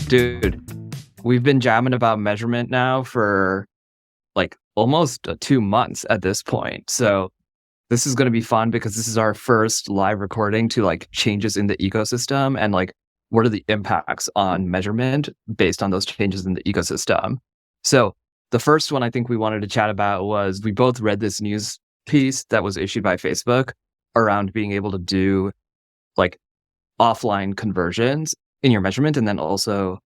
Dude, we've been jamming about measurement now for like almost 2 months at this point. So this is going to be fun because this is our first live recording to like changes in the ecosystem and like what are the impacts on measurement based on those changes in the ecosystem. So the first one I think we wanted to chat about was we both read this news piece that was issued by Facebook around being able to do like offline conversions in your measurement and then also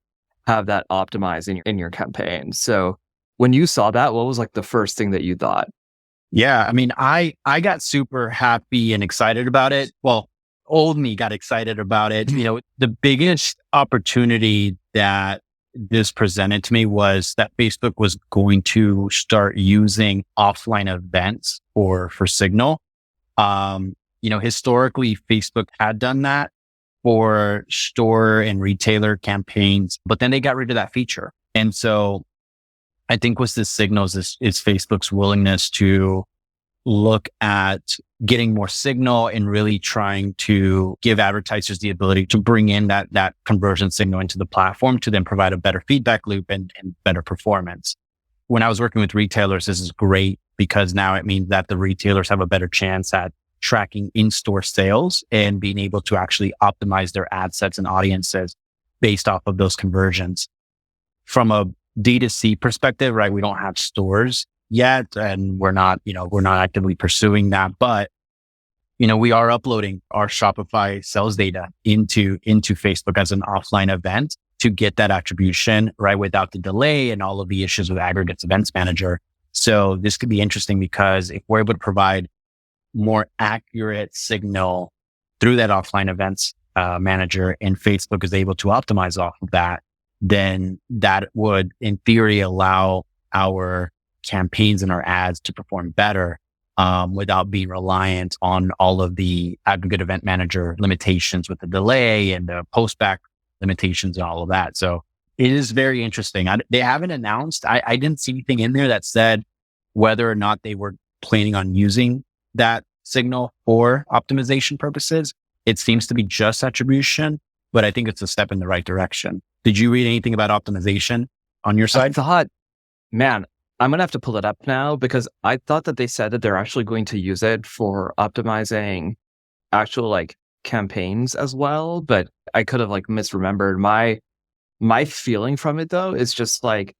have that optimized in your campaign. So when you saw that, what was like the first thing that you thought? Yeah, I mean, I got super happy and excited about it. Well, old me got excited about it. You know, the biggest opportunity that this presented to me was that Facebook was going to start using offline events for signal. Historically, Facebook had done that for store and retailer campaigns, but then they got rid of that feature. And so I think what this signals is Facebook's willingness to look at getting more signal and really trying to give advertisers the ability to bring in that conversion signal into the platform to then provide a better feedback loop and better performance. When I was working with retailers, this is great because now it means that the retailers have a better chance at tracking in-store sales and being able to actually optimize their ad sets and audiences based off of those conversions. From a D2C perspective, right? We don't have stores yet and we're not actively pursuing that, but we are uploading our Shopify sales data into Facebook as an offline event to get that attribution, right? Without the delay and all of the issues with Aggregates Events Manager. So this could be interesting because if we're able to provide more accurate signal through that offline events manager and Facebook is able to optimize off of that, then that would in theory allow our campaigns and our ads to perform better without being reliant on all of the aggregate event manager limitations with the delay and the post-back limitations and all of that. So it is very interesting. They haven't announced, I didn't see anything in there that said whether or not they were planning on using that signal for optimization purposes. It seems to be just attribution, but I think it's a step in the right direction. Did you read anything about optimization on your side? I thought, man, I'm going to have to pull it up now because I thought that they said that they're actually going to use it for optimizing actual like campaigns as well, but I could have like misremembered. My feeling from it though is just like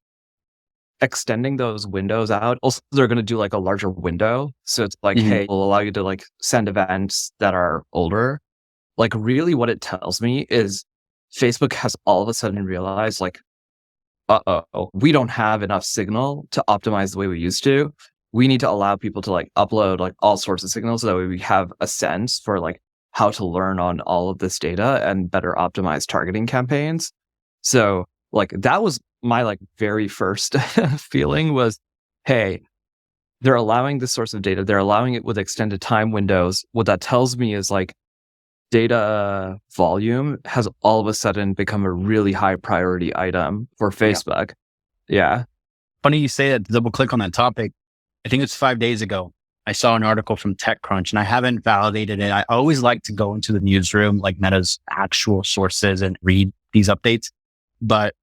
extending those windows out. Also, they're going to do like a larger window. So it's like, hey, we'll allow you to like send events that are older. Like really what it tells me is Facebook has all of a sudden realized like, we don't have enough signal to optimize the way we used to. We need to allow people to like upload like all sorts of signals so that way we have a sense for like how to learn on all of this data and better optimize targeting campaigns. So like that was my like very first feeling was, hey, they're allowing this source of data. They're allowing it with extended time windows. What that tells me is like data volume has all of a sudden become a really high priority item for Facebook. Yeah. Funny you say that, double click on that topic. I think it's 5 days ago. I saw an article from TechCrunch and I haven't validated it. I always like to go into the newsroom, like Meta's actual sources and read these updates. But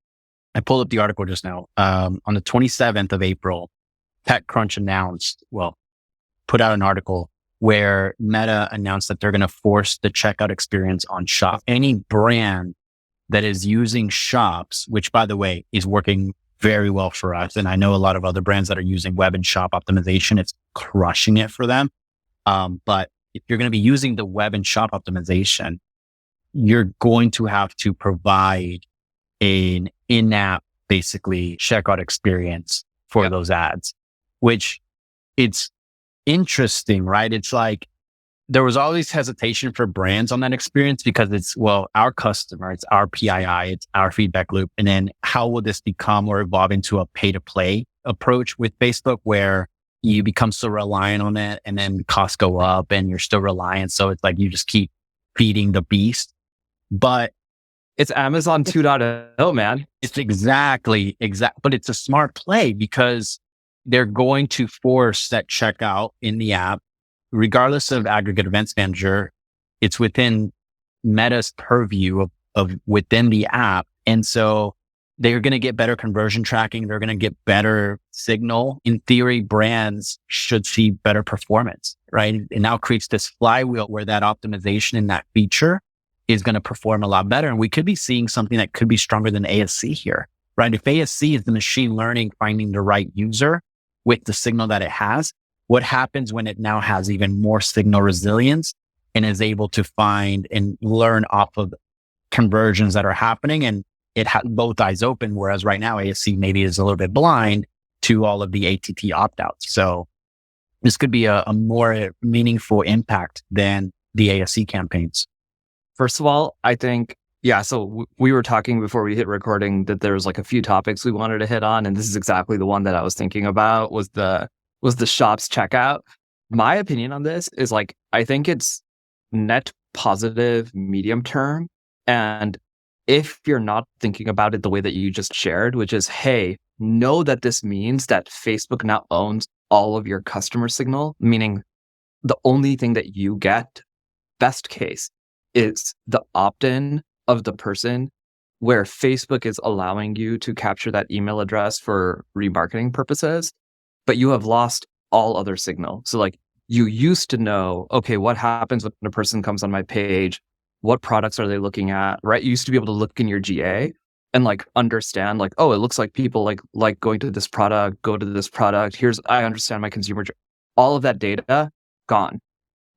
I pulled up the article just now. On the 27th of April, TechCrunch put out an article where Meta announced that they're going to force the checkout experience on Shop. Any brand that is using Shops, which by the way is working very well for us. And I know a lot of other brands that are using web and shop optimization, it's crushing it for them. But if you're going to be using the web and shop optimization, you're going to have to provide an in-app, basically checkout experience for those ads, which it's interesting, right? It's like there was always hesitation for brands on that experience because it's, our customer, it's our PII, it's our feedback loop. And then how will this become or evolve into a pay to play approach with Facebook where you become so reliant on it and then costs go up and you're still reliant. So it's like you just keep feeding the beast. But it's Amazon 2.0, man. It's exactly, but it's a smart play because they're going to force that checkout in the app, regardless of Aggregate Events Manager. It's within Meta's purview of within the app, And so they're going to get better conversion tracking. They're going to get better signal. In theory, brands should see better performance, right? It now creates this flywheel where that optimization in that feature is going to perform a lot better. And we could be seeing something that could be stronger than ASC here, right? If ASC is the machine learning, finding the right user with the signal that it has, what happens when it now has even more signal resilience and is able to find and learn off of conversions that are happening, and it had both eyes open, whereas right now ASC maybe is a little bit blind to all of the ATT opt-outs. So this could be a more meaningful impact than the ASC campaigns. First of all, I think, so we were talking before we hit recording that there was like a few topics we wanted to hit on, and this is exactly the one that I was thinking about was the shops checkout. My opinion on this is like, I think it's net positive medium term. And if you're not thinking about it the way that you just shared, which is, hey, know that this means that Facebook now owns all of your customer signal, meaning the only thing that you get, best case, is the opt-in of the person where Facebook is allowing you to capture that email address for remarketing purposes, but you have lost all other signal. So like you used to know, okay, what happens when a person comes on my page? What products are they looking at, right? You used to be able to look in your GA and like understand like, oh, it looks like people like going to this product, go to this product. I understand my consumer. All of that data gone.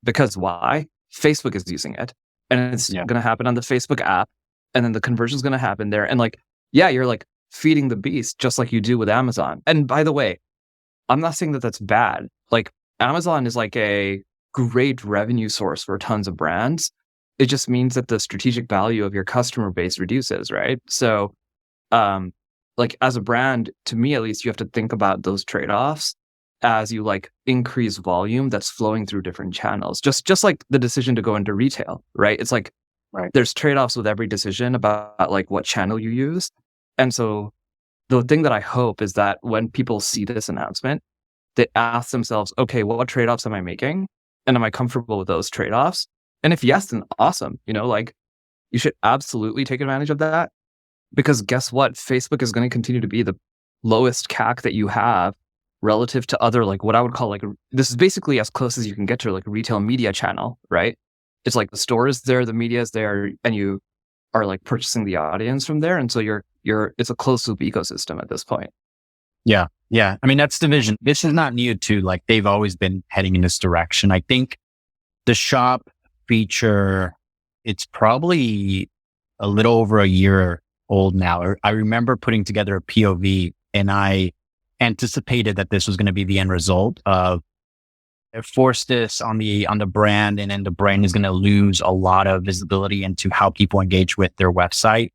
Because why? Facebook is using it. And it's going to happen on the Facebook app. And then the conversion is going to happen there. And like, you're like feeding the beast just like you do with Amazon. And by the way, I'm not saying that that's bad. Like Amazon is like a great revenue source for tons of brands. It just means that the strategic value of your customer base reduces, right? So, like as a brand, to me at least, you have to think about those trade-offs as you like increase volume that's flowing through different channels. Just like the decision to go into retail, right? It's like there's trade-offs with every decision about like what channel you use. And so the thing that I hope is that when people see this announcement, they ask themselves, okay, what trade-offs am I making? And am I comfortable with those trade-offs? And if yes, then awesome. Like you should absolutely take advantage of that, because guess what? Facebook is going to continue to be the lowest CAC that you have relative to other, like what I would call like, this is basically as close as you can get to like a retail media channel, right? It's like the store is there, the media is there, and you are like purchasing the audience from there. And so it's a closed loop ecosystem at this point. Yeah. Yeah. I mean, that's the vision. This is not new to like, they've always been heading in this direction. I think the shop feature, it's probably a little over a year old now. I remember putting together a POV and I anticipated that this was going to be the end result of force this on the brand, and then the brand is going to lose a lot of visibility into how people engage with their website.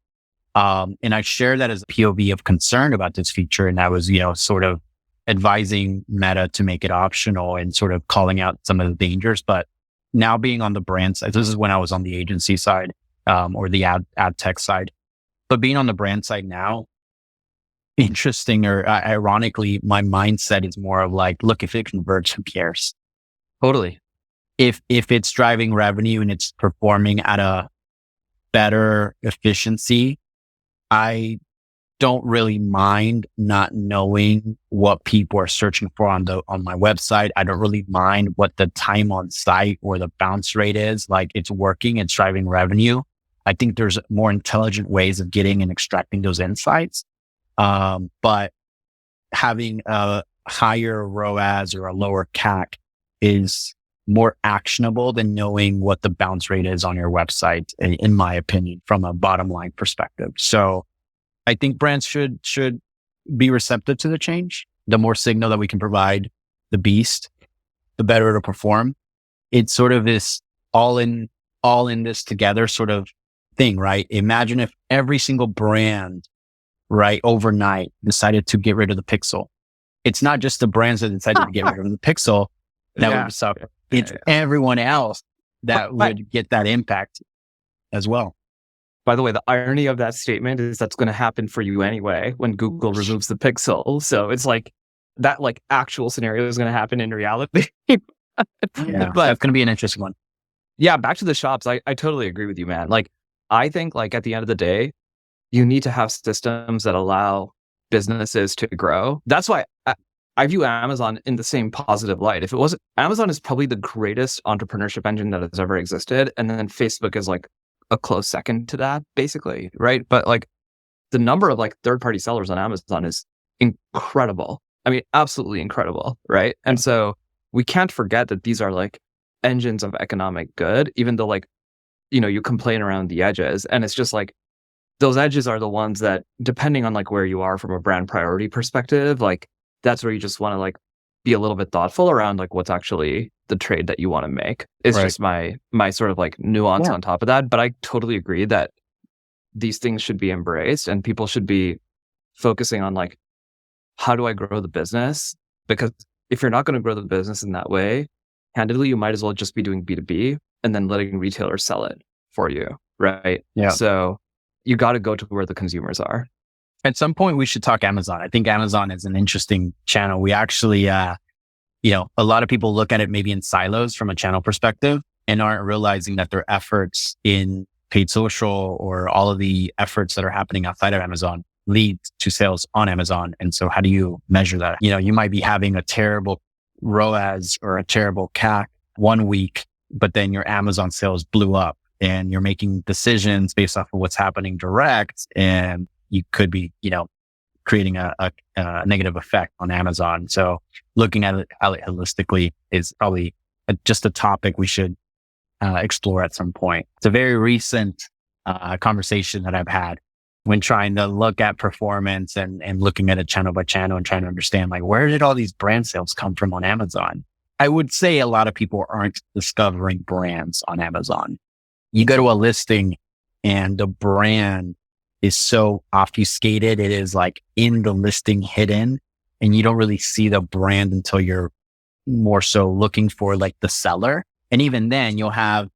And I shared that as a POV of concern about this feature. And I was, sort of advising Meta to make it optional and sort of calling out some of the dangers. But now being on the brand side, this is when I was on the agency side, or the ad tech side, but being on the brand side now, interesting or ironically, my mindset is more of like, look, if it converts, who cares? Totally. If it's driving revenue and it's performing at a better efficiency, I don't really mind not knowing what people are searching for on my website. I don't really mind what the time on site or the bounce rate is. Like it's working, it's driving revenue. I think there's more intelligent ways of getting and extracting those insights. But having a higher ROAS or a lower CAC is more actionable than knowing what the bounce rate is on your website, in my opinion, from a bottom line perspective. So I think brands should be receptive to the change. The more signal that we can provide the beast, the better it'll perform. It's sort of this all in this together sort of thing, right? Imagine if every single brand, right, overnight decided to get rid of the pixel. It's not just the brands that decided to get rid of the pixel that would suffer. It's everyone else that would get that impact as well. By the way, the irony of that statement is that's going to happen for you anyway when Google removes the pixel. So it's like that like actual scenario is going to happen in reality. Yeah, but that's going to be an interesting one. Yeah, back to the shops. I totally agree with you, man. Like, I think like at the end of the day, you need to have systems that allow businesses to grow. That's why I view Amazon in the same positive light. If it wasn't, Amazon is probably the greatest entrepreneurship engine that has ever existed. And then Facebook is like a close second to that, basically, right? But like the number of like third-party sellers on Amazon is incredible. I mean, absolutely incredible, right? And so we can't forget that these are like engines of economic good, even though like, you complain around the edges. And it's just like, those edges are the ones that, depending on like where you are from a brand priority perspective, like that's where you just want to like be a little bit thoughtful around like what's actually the trade that you want to make. It's just my sort of like nuance on top of that. But I totally agree that these things should be embraced and people should be focusing on like, how do I grow the business? Because if you're not going to grow the business in that way, candidly, you might as well just be doing B2B and then letting retailers sell it for you, right? Yeah. So you got to go to where the consumers are. At some point, we should talk Amazon. I think Amazon is an interesting channel. We actually, a lot of people look at it maybe in silos from a channel perspective and aren't realizing that their efforts in paid social or all of the efforts that are happening outside of Amazon lead to sales on Amazon. And so how do you measure that? You might be having a terrible ROAS or a terrible CAC one week, but then your Amazon sales blew up and you're making decisions based off of what's happening direct. And you could be, creating a negative effect on Amazon. So looking at it holistically is probably just a topic we should explore at some point. It's a very recent conversation that I've had when trying to look at performance and looking at it channel by channel and trying to understand like, where did all these brand sales come from on Amazon? I would say a lot of people aren't discovering brands on Amazon. You go to a listing and the brand is so obfuscated. It is like in the listing hidden and you don't really see the brand until you're more so looking for like the seller. And even then you'll have,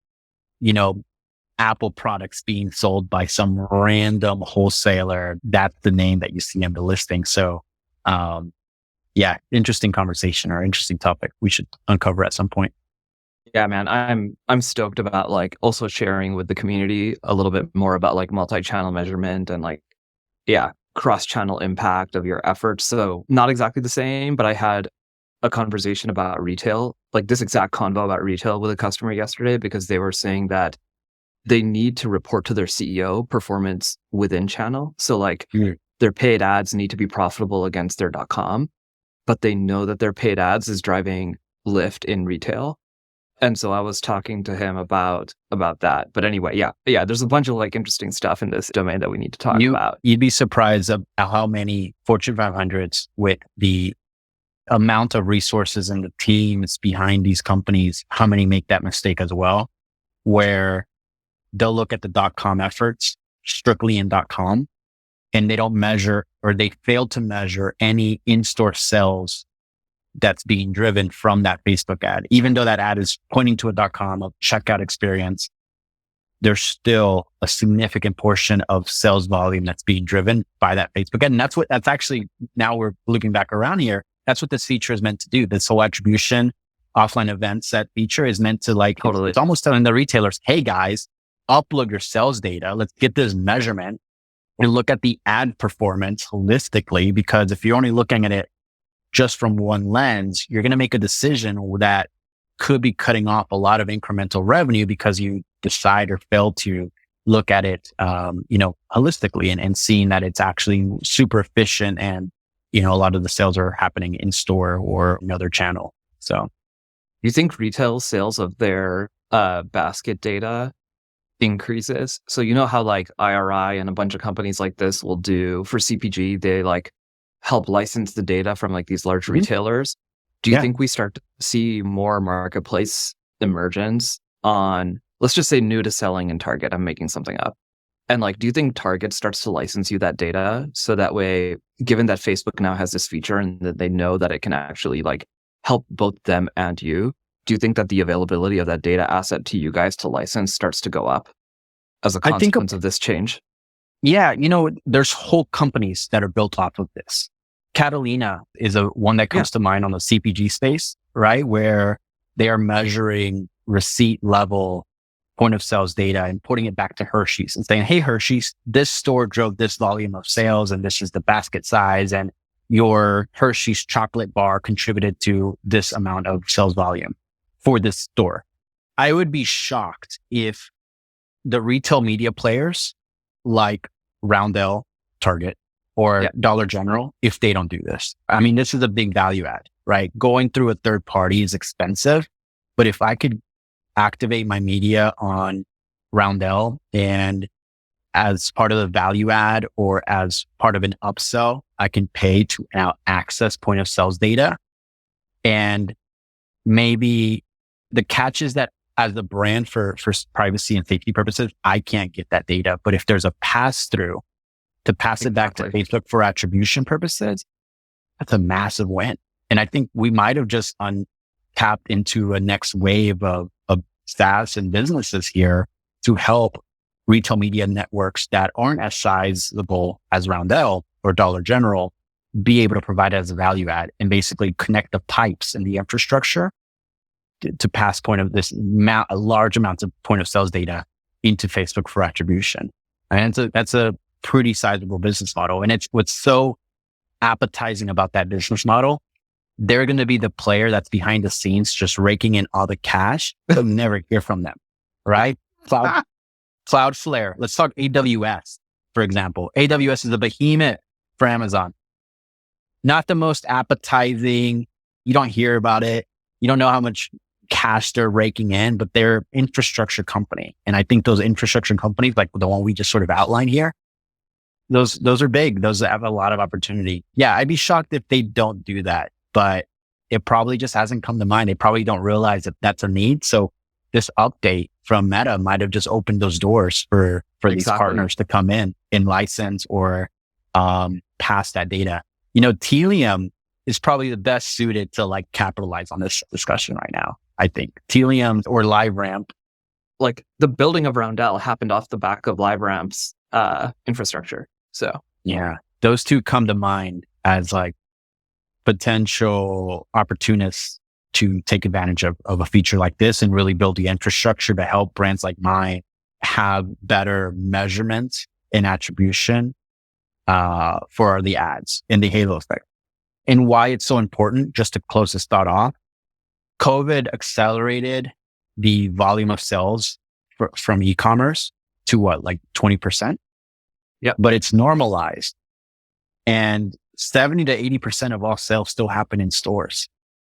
Apple products being sold by some random wholesaler. That's the name that you see on the listing. So, interesting conversation or interesting topic we should uncover at some point. Yeah, man, I'm stoked about like also sharing with the community a little bit more about like multi-channel measurement and like, cross-channel impact of your efforts. So not exactly the same, but I had a conversation about retail, like this exact convo about retail with a customer yesterday, because they were saying that they need to report to their CEO performance within channel. So like their paid ads need to be profitable against their .com, but they know that their paid ads is driving lift in retail. And so I was talking to him about that. But anyway, yeah, there's a bunch of like interesting stuff in this domain that we need to talk about. You'd be surprised at how many Fortune 500s with the amount of resources and the teams behind these companies, how many make that mistake as well, where they'll look at the .com efforts strictly in .com and they don't measure or they fail to measure any in-store sales that's being driven from that Facebook ad. Even though that ad is pointing to a .com of checkout experience, there's still a significant portion of sales volume that's being driven by that Facebook ad. And that's actually, now we're looking back around here, that's what this feature is meant to do. This whole attribution offline event set feature is meant to like, Totally. It's almost telling the retailers, hey guys, upload your sales data. Let's get this measurement and look at the ad performance holistically, because if you're only looking at it just from one lens, you're going to make a decision that could be cutting off a lot of incremental revenue because you decide or fail to look at it, holistically and seeing that it's actually super efficient and, a lot of the sales are happening in store or another channel. So do you think retail sales of their basket data increases? So you know how like IRI and a bunch of companies like this will do for CPG, they like help license the data from like these large retailers. Do you think we start to see more marketplace emergence on, let's just say Nood is selling in Target, I'm making something up. And like, do you think Target starts to license you that data? So that way, given that Facebook now has this feature and that they know that it can actually like help both them and you, do you think that the availability of that data asset to you guys to license starts to go up as a consequence of this change? Yeah, there's whole companies that are built off of this. Catalina is one that comes to mind on the CPG space, right? Where they are measuring receipt level point of sales data and putting it back to Hershey's and saying, hey, Hershey's, this store drove this volume of sales and this is the basket size, and your Hershey's chocolate bar contributed to this amount of sales volume for this store. I would be shocked if the retail media players like Roundel, Target, or Dollar General, if they don't do this. I mean, this is a big value add, right? Going through a third party is expensive, but if I could activate my media on Roundel and as part of the value add or as part of an upsell, I can pay to now access point of sales data. And maybe the catch is that as a brand for privacy and safety purposes, I can't get that data. But if there's a pass through to pass it back to Facebook for attribution purposes, that's a massive win. And I think we might have just tapped into a next wave of SaaS and businesses here to help retail media networks that aren't as sizable as Roundel or Dollar General be able to provide it as a value add and basically connect the pipes and the infrastructure to pass large amounts of point of sales data into Facebook for attribution. And that's a pretty sizable business model. And it's what's so appetizing about that business model. They're going to be the player that's behind the scenes, just raking in all the cash. You'll never hear from them, right? Cloudflare. Let's talk AWS, for example. AWS is a behemoth for Amazon. Not the most appetizing. You don't hear about it. You don't know how much cash they're raking in, but they're infrastructure company. And I think those infrastructure companies, like the one we just sort of outlined here, those are big. Those have a lot of opportunity. Yeah, I'd be shocked if they don't do that, but it probably just hasn't come to mind. They probably don't realize that that's a need. So this update from Meta might have just opened those doors for these partners to come in and license or pass that data. You know, Telium is probably the best suited to like capitalize on this discussion right now. I think Telium or LiveRamp. Like the building of Roundel happened off the back of LiveRamp's infrastructure. So yeah, those two come to mind as like potential opportunists to take advantage of a feature like this and really build the infrastructure to help brands like mine have better measurement and attribution for the ads and the halo effect. And why it's so important, just to close this thought off, COVID accelerated the volume of sales from e-commerce to what, like 20%? Yeah. But it's normalized. And 70 to 80% of all sales still happen in stores.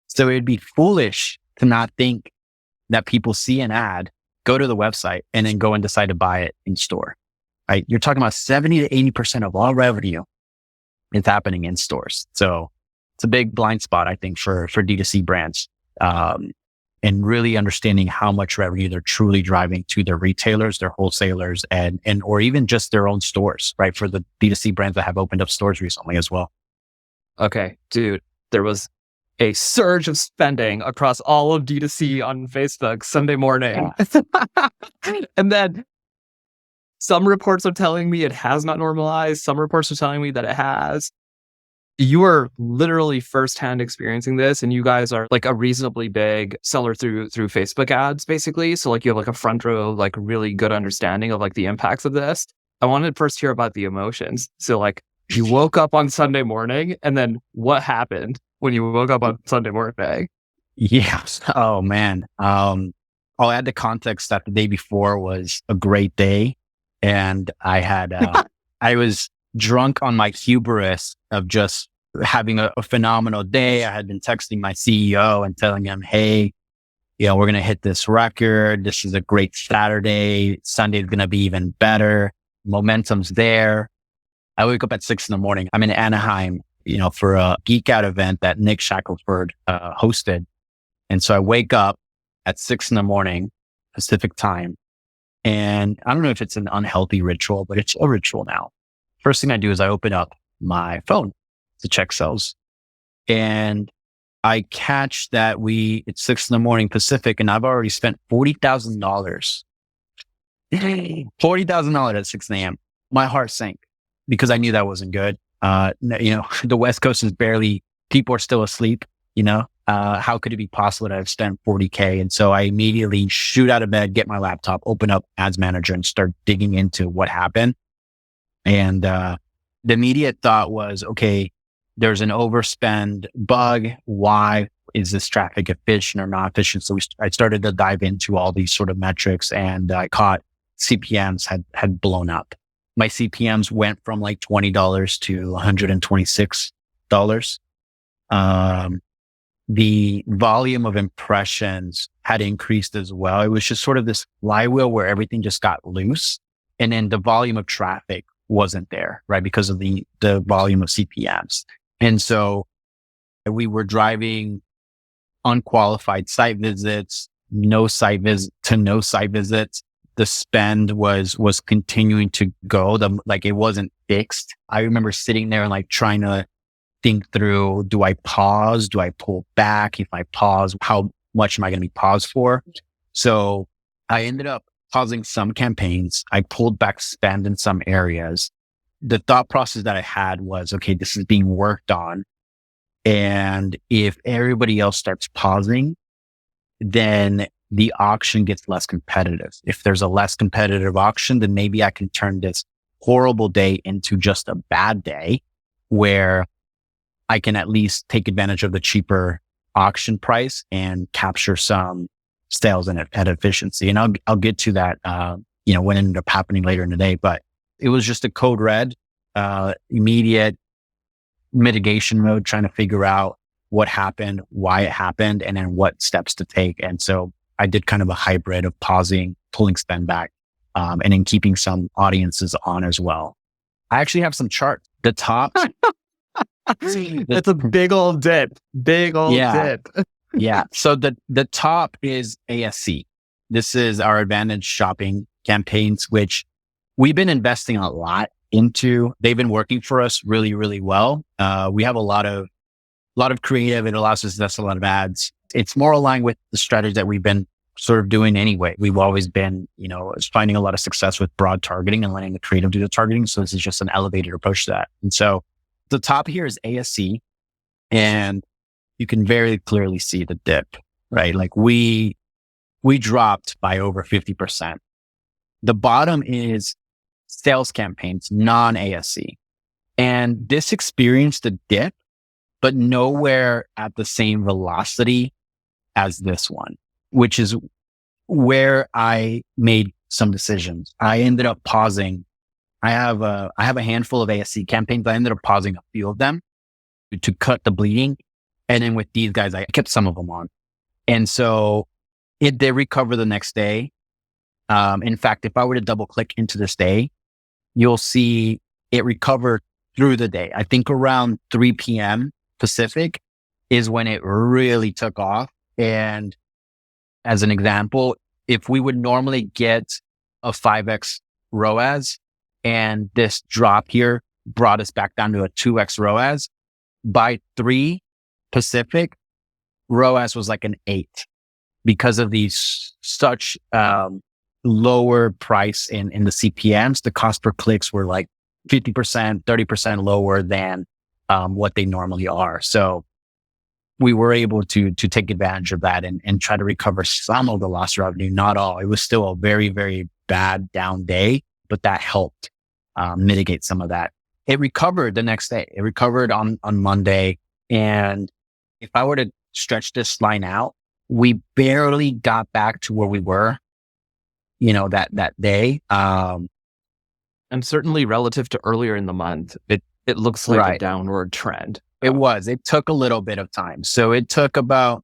So it'd be foolish to not think that people see an ad, go to the website, and then go and decide to buy it in store, right? You're talking about 70 to 80% of all revenue is happening in stores. So it's a big blind spot, I think, for D2C brands, and really understanding how much revenue they're truly driving to their retailers, their wholesalers, and or even just their own stores, right? For the D2C brands that have opened up stores recently as well. Okay, dude, there was a surge of spending across all of D2C on Facebook Sunday morning. And then some reports are telling me it has not normalized. Some reports are telling me that it has. You are literally firsthand experiencing this, and you guys are like a reasonably big seller through Facebook ads, basically. So like you have like a front row, like really good understanding of like the impacts of this. I wanted to first hear about the emotions. So like you woke up on Sunday morning, and then what happened when you woke up on Sunday morning? Yes. Oh man. I'll add the context that the day before was a great day, and I had I was drunk on my hubris of just having a phenomenal day. I had been texting my CEO and telling him, hey, you know, we're going to hit this record. This is a great Saturday. Sunday's going to be even better. Momentum's there. I wake up at 6 a.m. I'm in Anaheim, you know, for a geek out event that Nick Shackelford hosted. And so I wake up at 6 a.m. Pacific time. And I don't know if it's an unhealthy ritual, but it's a ritual now. First thing I do is I open up my phone to check sales. And I catch that it's 6 a.m. Pacific, and I've already spent $40,000. $40,000 at 6 a.m. My heart sank because I knew that wasn't good. You know, the West Coast is people are still asleep, you know, How could it be possible that I've spent 40K? And so I immediately shoot out of bed, get my laptop, open up Ads Manager and start digging into what happened. And the immediate thought was, okay, there's an overspend bug. Why is this traffic efficient or not efficient? So I started to dive into all these sort of metrics, and I caught CPMs had blown up. My CPMs went from like $20 to $126. The volume of impressions had increased as well. It was just sort of this flywheel where everything just got loose. And then the volume of traffic wasn't there, right? Because of the volume of CPMs. And so we were driving unqualified site visits, no site visits. The spend was continuing to go. Like it wasn't fixed. I remember sitting there and like trying to think through, do I pause? Do I pull back? If I pause, how much am I going to be paused for? So I ended up pausing some campaigns. I pulled back spend in some areas. The thought process that I had was, okay, this is being worked on. And if everybody else starts pausing, then the auction gets less competitive. If there's a less competitive auction, then maybe I can turn this horrible day into just a bad day where I can at least take advantage of the cheaper auction price and capture some sales at efficiency. And I'll get to that, when it ended up happening later in the day, but it was just a code red, immediate mitigation mode, trying to figure out what happened, why it happened, and then what steps to take. And so I did kind of a hybrid of pausing, pulling spend back, and then keeping some audiences on as well. I actually have some charts. The top. It's a big old dip. Big old dip. Yeah. So the top is ASC. This is our advantage shopping campaigns, which we've been investing a lot into. They've been working for us really, really well. We have a lot of creative. It allows us to test a lot of ads. It's more aligned with the strategy that we've been sort of doing anyway. We've always been, finding a lot of success with broad targeting and letting the creative do the targeting. So this is just an elevated approach to that. And so the top here is ASC, and you can very clearly see the dip, right? Like we dropped by over 50%. The bottom is sales campaigns, non-ASC. And this experienced a dip, but nowhere at the same velocity as this one, which is where I made some decisions. I ended up pausing. I have a handful of ASC campaigns. I ended up pausing a few of them to cut the bleeding. And then with these guys, I kept some of them on. And so it did recover the next day. In fact, if I were to double click into this day, you'll see it recovered through the day. I think around 3 p.m. Pacific is when it really took off. And as an example, if we would normally get a 5x ROAS, and this drop here brought us back down to a 2x ROAS, by 3 Pacific, ROAS was like an 8 because of these such lower price in the CPMs. The cost per clicks were like 50%, 30% lower than what they normally are. So we were able to take advantage of that and try to recover some of the lost revenue, not all. It was still a very, very bad down day, but that helped mitigate some of that. It recovered the next day. It recovered on Monday. And if I were to stretch this line out, we barely got back to where we were, that day. And certainly relative to earlier in the month, it looks like a downward trend. It took a little bit of time. So it took about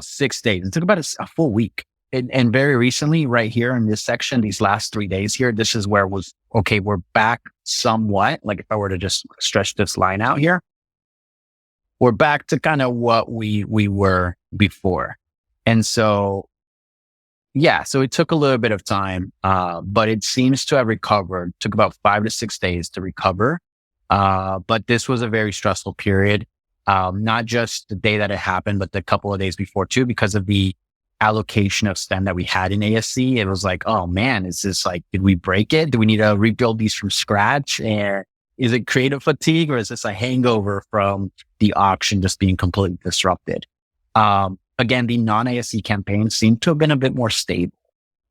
6 days. It took about a full week. And very recently, right here in this section, these last 3 days here, this is where it was, okay, we're back somewhat. Like if I were to just stretch this line out here, we're back to kind of what we were before. And so, so it took a little bit of time, but it seems to have recovered. It took about 5 to 6 days to recover. But this was a very stressful period. Not just the day that it happened, but the couple of days before too, because of the allocation of spend that we had in ASC. It was like, oh man, is this like, did we break it? Do we need to rebuild these from scratch? And is it creative fatigue, or is this a hangover from the auction just being completely disrupted? Again, the non-ASC campaigns seem to have been a bit more stable.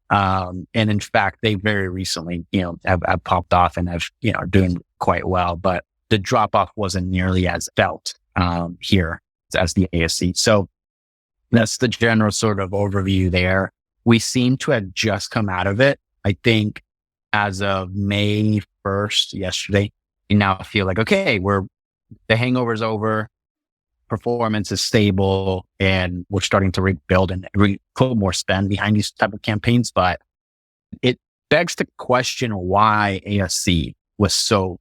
And in fact, they very recently, have popped off and are doing quite well, but the drop off wasn't nearly as felt, here as the ASC. So that's the general sort of overview there. We seem to have just come out of it. I think as of May 1st, yesterday, you now feel like, okay, the hangover's over. Performance is stable and we're starting to rebuild and put more spend behind these type of campaigns. But it begs the question why ASC was so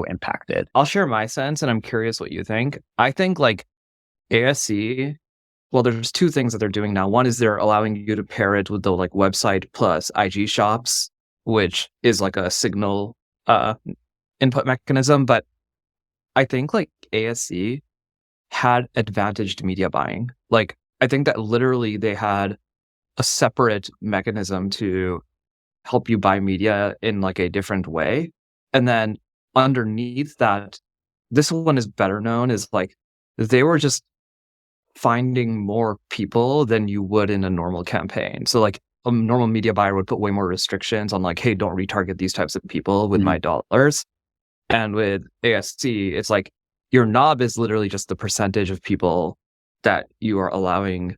impacted. I'll share my sense and I'm curious what you think. I think like ASC, well, there's two things that they're doing now. One is they're allowing you to pair it with the like website plus IG shops, which is like a signal input mechanism. But I think like ASC had advantaged media buying. Like, I think that literally they had a separate mechanism to help you buy media in like a different way. And then underneath that, this one is better known as like, they were just finding more people than you would in a normal campaign. So like a normal media buyer would put way more restrictions on like, hey, don't retarget these types of people with my dollars. And with ASC, it's like, your knob is literally just the percentage of people that you are allowing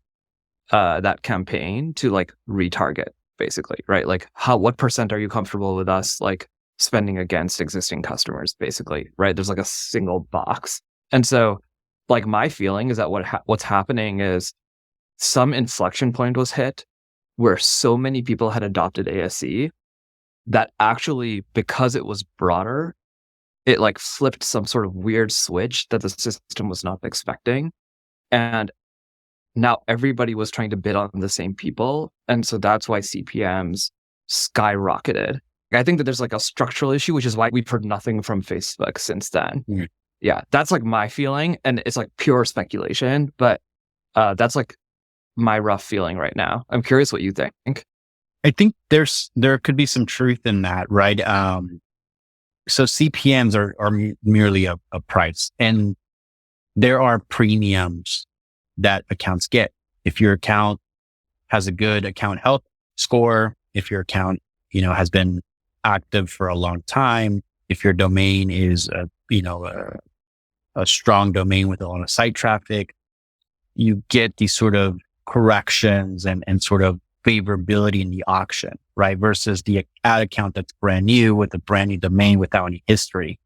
that campaign to like retarget, basically, right? Like what percent are you comfortable with us like spending against existing customers, basically, right? There's like a single box. And so like my feeling is that what's happening is some inflection point was hit where so many people had adopted ASC that actually, because it was broader, it like flipped some sort of weird switch that the system was not expecting. And now everybody was trying to bid on the same people. And so that's why CPMs skyrocketed. I think that there's like a structural issue, which is why we've heard nothing from Facebook since then. Yeah, that's like my feeling. And it's like pure speculation, but that's like my rough feeling right now. I'm curious what you think. I think there could be some truth in that, right? So CPMs are merely a price, and there are premiums that accounts get. If your account has a good account health score, if your account, has been active for a long time, if your domain is a strong domain with a lot of site traffic, you get these sort of corrections and sort of favorability in the auction, right? Versus the ad account that's brand new with a brand new domain without any history.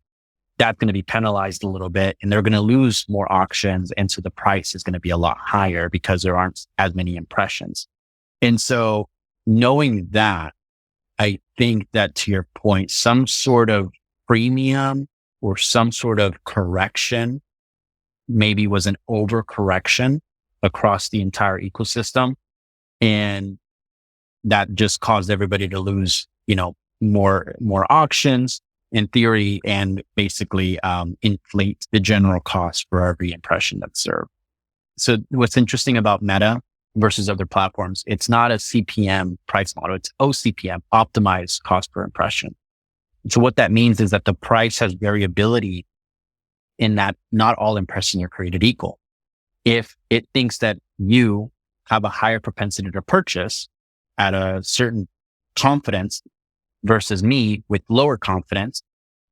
That's going to be penalized a little bit and they're going to lose more auctions. And so the price is going to be a lot higher because there aren't as many impressions. And so knowing that, I think that to your point, some sort of premium or some sort of correction maybe was an overcorrection across the entire ecosystem. And that just caused everybody to lose, more auctions in theory and basically inflate the general cost for every impression that's served. So what's interesting about Meta versus other platforms, it's not a CPM price model. It's OCPM, optimized cost per impression. So what that means is that the price has variability in that not all impressions are created equal. If it thinks that you have a higher propensity to purchase at a certain confidence versus me with lower confidence,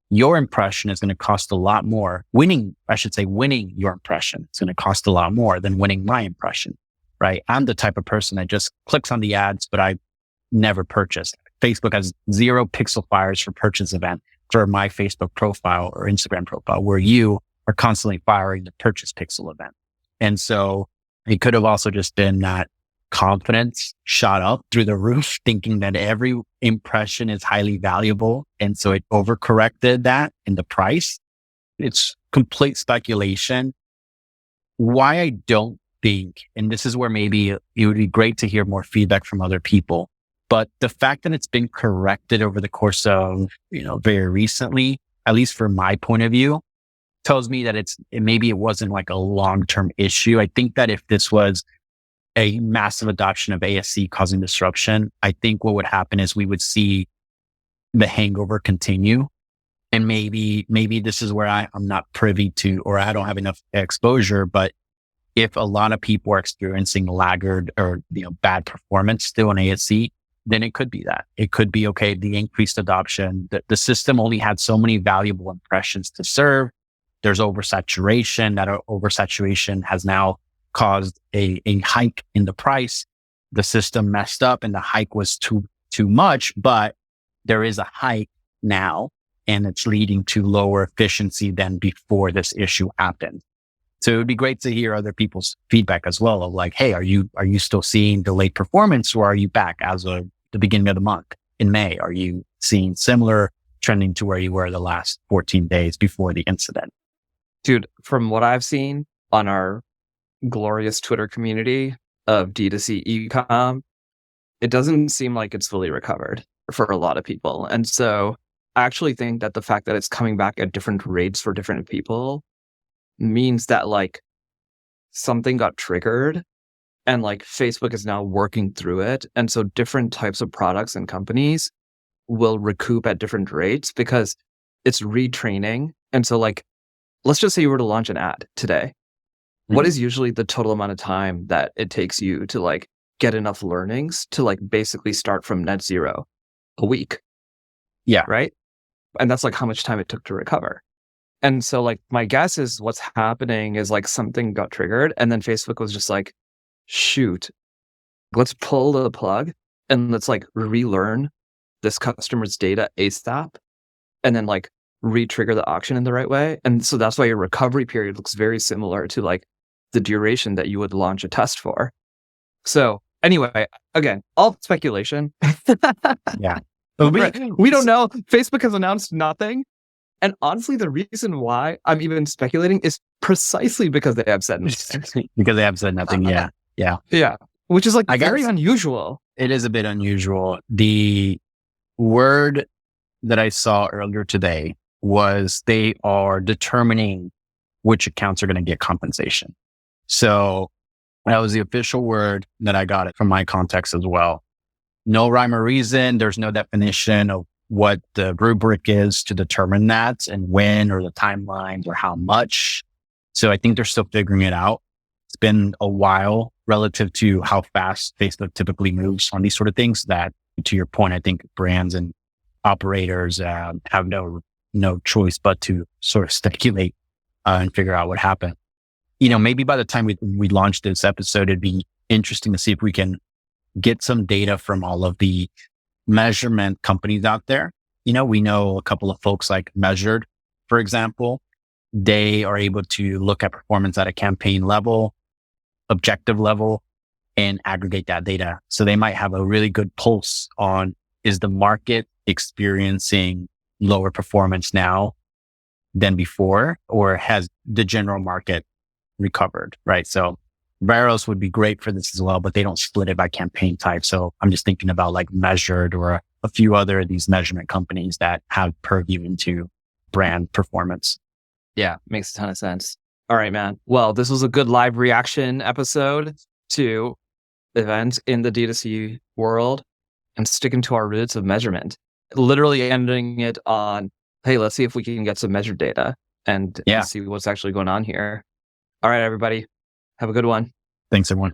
your impression is going to cost a lot more. Winning your impression is going to cost a lot more than winning my impression, right? I'm the type of person that just clicks on the ads, but I never purchase. Facebook has 0 pixel fires for purchase event for my Facebook profile or Instagram profile, where you are constantly firing the purchase pixel event. And so it could have also just been that confidence shot up through the roof, thinking that every impression is highly valuable. And so it overcorrected that in the price. It's complete speculation. Why I don't think, and this is where maybe it would be great to hear more feedback from other people, but the fact that it's been corrected over the course of, very recently, at least from my point of view, tells me that maybe it wasn't like a long-term issue. I think that if this was a massive adoption of ASC causing disruption, I think what would happen is we would see the hangover continue. And maybe this is where I'm not privy to, or I don't have enough exposure, but if a lot of people are experiencing laggard or bad performance still in ASC, then it could be that. It could be, okay, the increased adoption, the system only had so many valuable impressions to serve. There's oversaturation. That oversaturation has now caused a hike in the price. The system messed up and the hike was too much, but there is a hike now and it's leading to lower efficiency than before this issue happened. So it would be great to hear other people's feedback as well of like, hey, are you still seeing delayed performance, or are you back as of the beginning of the month in May? Are you seeing similar trending to where you were the last 14 days before the incident? Dude, from what I've seen on our glorious Twitter community of D2C e-com, it doesn't seem like it's fully recovered for a lot of people. And so I actually think that the fact that it's coming back at different rates for different people means that like something got triggered and like Facebook is now working through it. And so different types of products and companies will recoup at different rates because it's retraining. And so like, let's just say you were to launch an ad today. What is usually the total amount of time that it takes you to like get enough learnings to like basically start from net zero? A week. Yeah. Right. And that's like how much time it took to recover. And so like my guess is what's happening is like something got triggered and then Facebook was just like, shoot, let's pull the plug and let's like relearn this customer's data ASAP and then like re-trigger the auction in the right way. And so that's why your recovery period looks very similar to like the duration that you would launch a test for. So anyway, again, all speculation. Yeah. We don't know. Facebook has announced nothing. And honestly, the reason why I'm even speculating is precisely because they have said nothing. Because they have said nothing. Yeah. Yeah. Yeah. Which is like very unusual. It is a bit unusual. The word that I saw earlier today was they are determining which accounts are going to get compensation. So that was the official word that I got it from my context as well. No rhyme or reason. There's no definition of what the rubric is to determine that and when, or the timelines, or how much. So I think they're still figuring it out. It's been a while relative to how fast Facebook typically moves on these sort of things, that to your point, I think brands and operators have no choice but to sort of speculate and figure out what happened. Maybe by the time we launch this episode, it'd be interesting to see if we can get some data from all of the measurement companies out there. We know a couple of folks like Measured, for example. They are able to look at performance at a campaign level, objective level, and aggregate that data. So they might have a really good pulse on, is the market experiencing lower performance now than before, or has the general market recovered, right? So Veros would be great for this as well, but they don't split it by campaign type. So I'm just thinking about like Measured or a few other of these measurement companies that have purview into brand performance. Yeah, makes a ton of sense. All right, man. Well, this was a good live reaction episode to events in the D2C world and sticking to our roots of measurement. Literally ending it on, hey, let's see if we can get some measured data and see what's actually going on here. All right, everybody. Have a good one. Thanks, everyone.